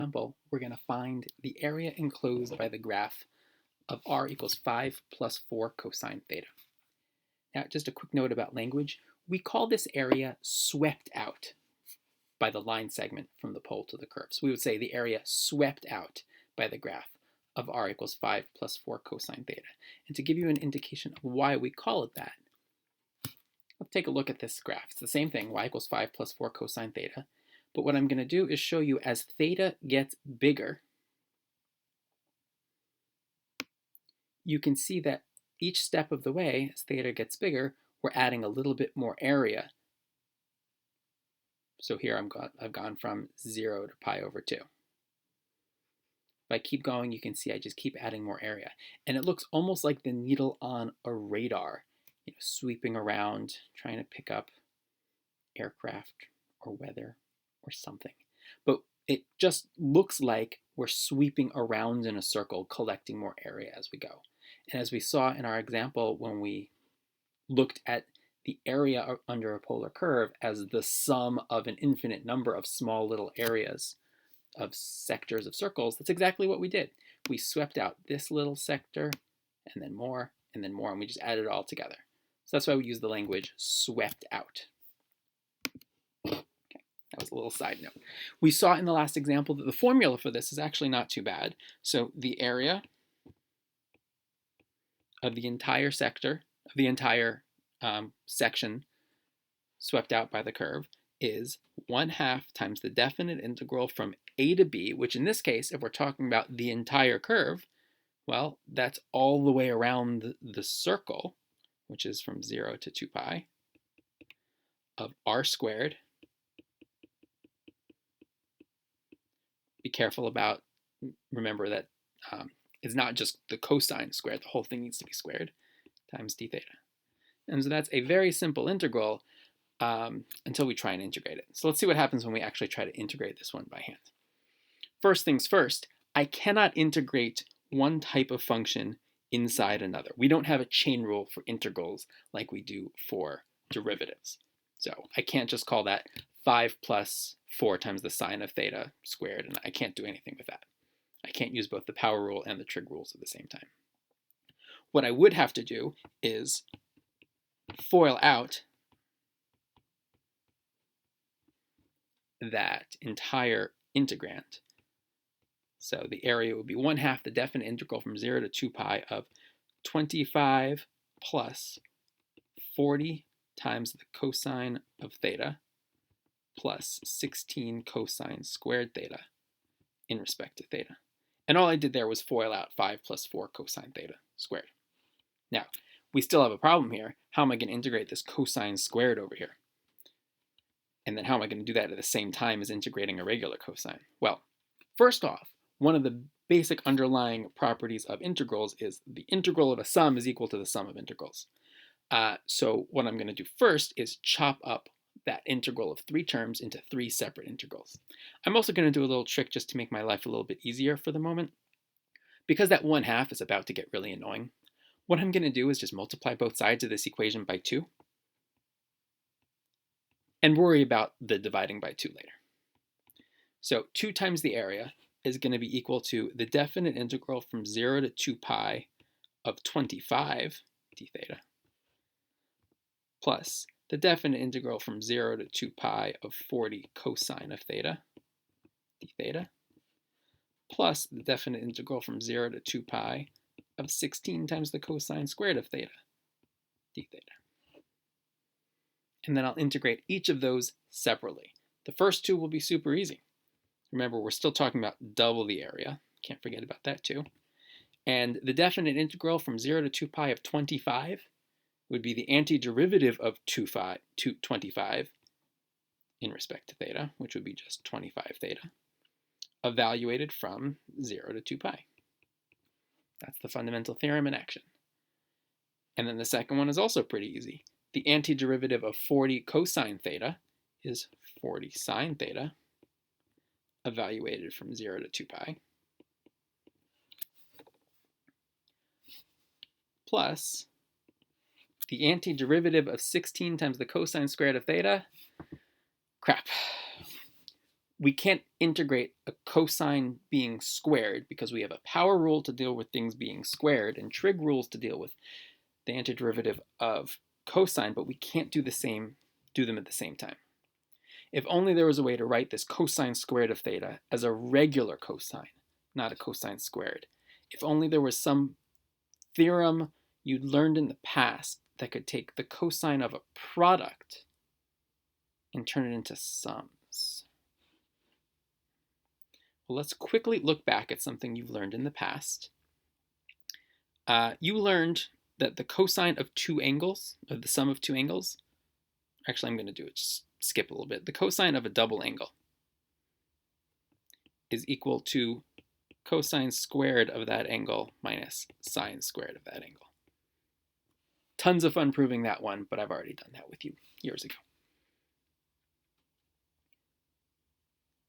example, we're going to find the area enclosed by the graph of r equals 5 plus 4 cosine theta. Now, just a quick note about language. We call this area swept out by the line segment from the pole to the curve. So we would say the area swept out by the graph of r equals 5 plus 4 cosine theta. And to give you an indication of why we call it that, let's take a look at this graph. It's the same thing, y equals 5 plus 4 cosine theta. But what I'm going to do is show you as theta gets bigger, you can see that each step of the way, as theta gets bigger, we're adding a little bit more area. So here I've gone from 0 to pi over 2. If I keep going, you can see I just keep adding more area. And it looks almost like the needle on a radar, sweeping around, trying to pick up aircraft or weather or something. But it just looks like we're sweeping around in a circle, collecting more area as we go. And as we saw in our example when we looked at the area under a polar curve as the sum of an infinite number of small little areas of sectors of circles, that's exactly what we did. We swept out this little sector, and then more, and we just added it all together. So that's why we use the language swept out. That was a little side note. We saw in the last example that the formula for this is actually not too bad. So the area of the entire sector, of the entire section swept out by the curve is 1/2 times the definite integral from a to b, which in this case, if we're talking about the entire curve, well, that's all the way around the circle, which is from 0 to 2 pi, of r squared. Be careful about, remember that it's not just the cosine squared, the whole thing needs to be squared, times d theta. And so that's a very simple integral until we try and integrate it. So let's see what happens when we actually try to integrate this one by hand. First things first, I cannot integrate one type of function inside another. We don't have a chain rule for integrals like we do for derivatives. So I can't just call that 5 plus 4 times the sine of theta squared, and I can't do anything with that. I can't use both the power rule and the trig rules at the same time. What I would have to do is FOIL out that entire integrand. So the area would be 1/2 the definite integral from 0 to 2 pi of 25 plus 40 times the cosine of theta plus 16 cosine squared theta in respect to theta. And all I did there was FOIL out 5 plus 4 cosine theta squared. Now, we still have a problem here. How am I going to integrate this cosine squared over here? And then how am I going to do that at the same time as integrating a regular cosine? Well, first off, one of the basic underlying properties of integrals is the integral of a sum is equal to the sum of integrals. So what I'm going to do first is chop up that integral of 3 terms into 3 separate integrals. I'm also going to do a little trick just to make my life a little bit easier for the moment. Because that 1/2 is about to get really annoying, what I'm going to do is just multiply both sides of this equation by 2 and worry about the dividing by 2 later. So 2 times the area is going to be equal to the definite integral from 0 to 2 pi of 25 d theta plus the definite integral from 0 to 2 pi of 40 cosine of theta d theta plus the definite integral from 0 to 2 pi of 16 times the cosine squared of theta d theta. And then I'll integrate each of those separately. The first 2 will be super easy. Remember, we're still talking about double the area. Can't forget about that too. And the definite integral from 0 to 2 pi of 25 would be the antiderivative of 25 in respect to theta, which would be just 25 theta, evaluated from 0 to 2 pi. That's the fundamental theorem in action. And then the second one is also pretty easy. The antiderivative of 40 cosine theta is 40 sine theta, evaluated from 0 to 2 pi, plus the antiderivative of 16 times the cosine squared of theta. Crap. we can't integrate a cosine being squared because we have a power rule to deal with things being squared and trig rules to deal with the antiderivative of cosine, but we can't do them at the same time. If only there was a way to write this cosine squared of theta as a regular cosine, not a cosine squared. If only there was some theorem you'd learned in the past that could take the cosine of a product and turn it into sums. Well, let's quickly look back at something you've learned in the past. You learned that the cosine of two angles, of the sum of two angles, actually I'm going to do it, just skip a little bit. The cosine of a double angle is equal to cosine squared of that angle minus sine squared of that angle. Tons of fun proving that one, but I've already done that with you years ago.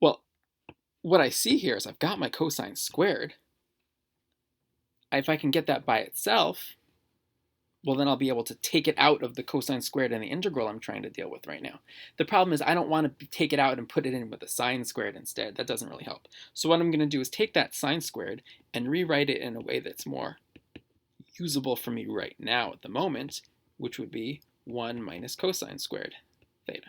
Well, what I see here is I've got my cosine squared. If I can get that by itself, well, then I'll be able to take it out of the cosine squared and the integral I'm trying to deal with right now. The problem is I don't want to take it out and put it in with a sine squared instead. That doesn't really help. So what I'm going to do is take that sine squared and rewrite it in a way that's more usable for me right now at the moment, which would be 1 minus cosine squared theta.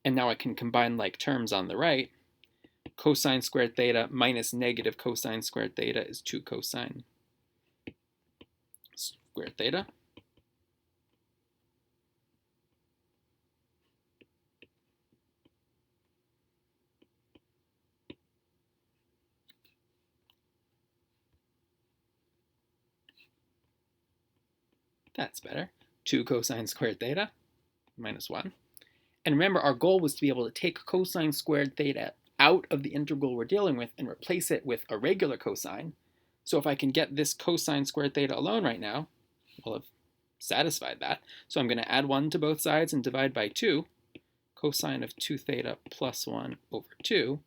And now I can combine like terms on the right. Cosine squared theta minus negative cosine squared theta is 2 cosine squared theta. That's better. 2 cosine squared theta minus 1. And remember, our goal was to be able to take cosine squared theta out of the integral we're dealing with and replace it with a regular cosine. So if I can get this cosine squared theta alone right now, we'll have satisfied that. So I'm going to add 1 to both sides and divide by 2. Cosine of 2 theta plus 1 over 2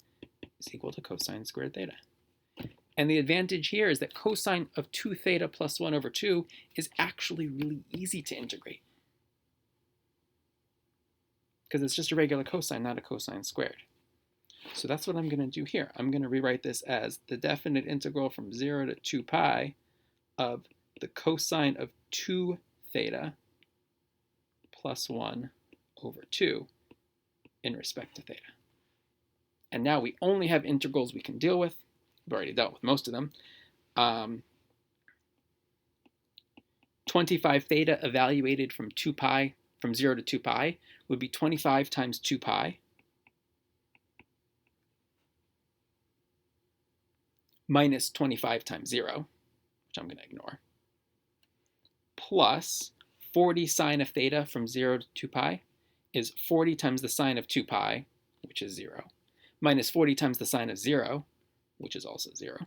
is equal to cosine squared theta. And the advantage here is that cosine of 2 theta plus 1 over 2 is actually really easy to integrate, because it's just a regular cosine, not a cosine squared. So that's what I'm going to do here. I'm going to rewrite this as the definite integral from 0 to 2 pi of the cosine of 2 theta plus 1 over 2 in respect to theta. And now we only have integrals we can deal with. We've already dealt with most of them. 25 theta evaluated from 2 pi, from 0 to 2 pi, would be 25 times 2 pi minus 25 times 0, which I'm going to ignore, plus 40 sine of theta from 0 to 2 pi is 40 times the sine of 2 pi, which is 0, minus 40 times the sine of 0, which is also 0.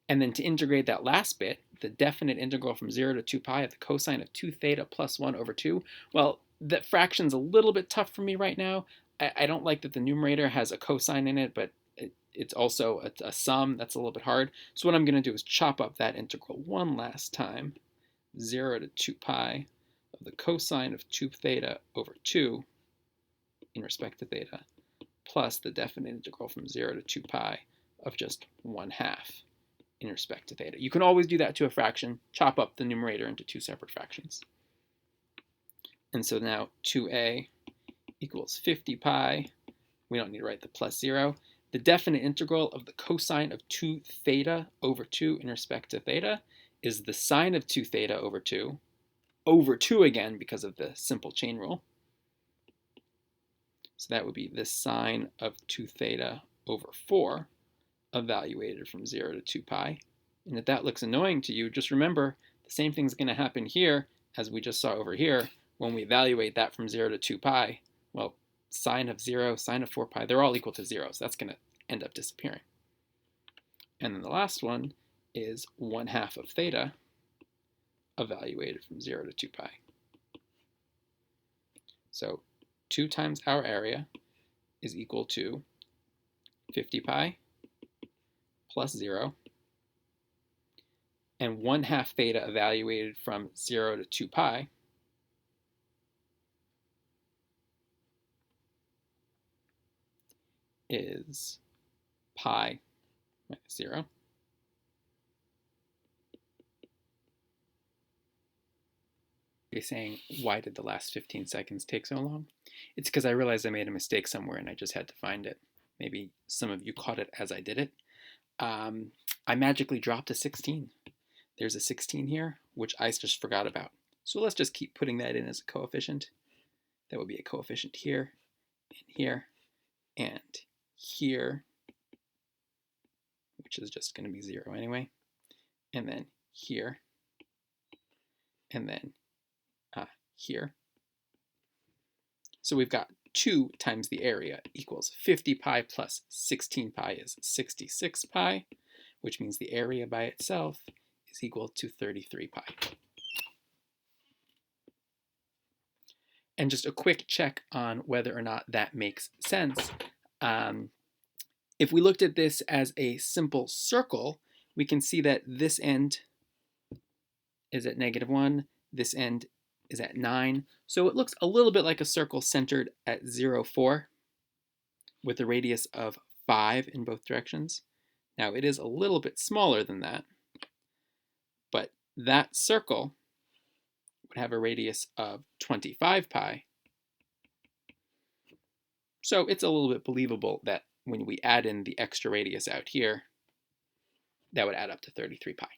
And then to integrate that last bit, the definite integral from 0 to 2 pi of the cosine of 2 theta plus 1 over 2, well, that fraction's a little bit tough for me right now. I don't like that the numerator has a cosine in it, but it's also a sum. That's a little bit hard. So what I'm going to do is chop up that integral one last time, 0 to 2 pi of the cosine of 2 theta over 2 in respect to theta, plus the definite integral from 0 to 2 pi of just 1/2 in respect to theta. You can always do that to a fraction, chop up the numerator into 2 separate fractions. And so now 2a equals 50 pi. We don't need to write the plus 0. The definite integral of the cosine of 2 theta over 2 in respect to theta is the sine of 2 theta over 2 again because of the simple chain rule. So that would be the sine of 2 theta over 4 evaluated from 0 to 2 pi. And if that looks annoying to you, just remember the same thing's going to happen here as we just saw over here when we evaluate that from 0 to 2 pi. Well, sine of 0, sine of 4 pi, they're all equal to 0, so that's going to end up disappearing. And then the last one is 1/2 of theta evaluated from 0 to 2 pi. So 2 times our area is equal to 50 pi plus 0, and 1/2 theta evaluated from 0 to 2 pi is pi minus 0. You're saying, why did the last 15 seconds take so long? It's because I realized I made a mistake somewhere and I just had to find it. Maybe some of you caught it as I did it. I magically dropped a 16. There's a 16 here, which I just forgot about. So let's just keep putting that in as a coefficient. That would be a coefficient here, and here, and here, which is just going to be 0 anyway, and then here, and then here. So we've got 2 times the area equals 50 pi plus 16 pi is 66 pi, which means the area by itself is equal to 33 pi. And just a quick check on whether or not that makes sense. If we looked at this as a simple circle, we can see that this end is at -1, this end is at 9. So it looks a little bit like a circle centered at 0, 4, with a radius of 5 in both directions. Now it is a little bit smaller than that, but that circle would have a radius of 25 pi. So it's a little bit believable that when we add in the extra radius out here, that would add up to 33 pi.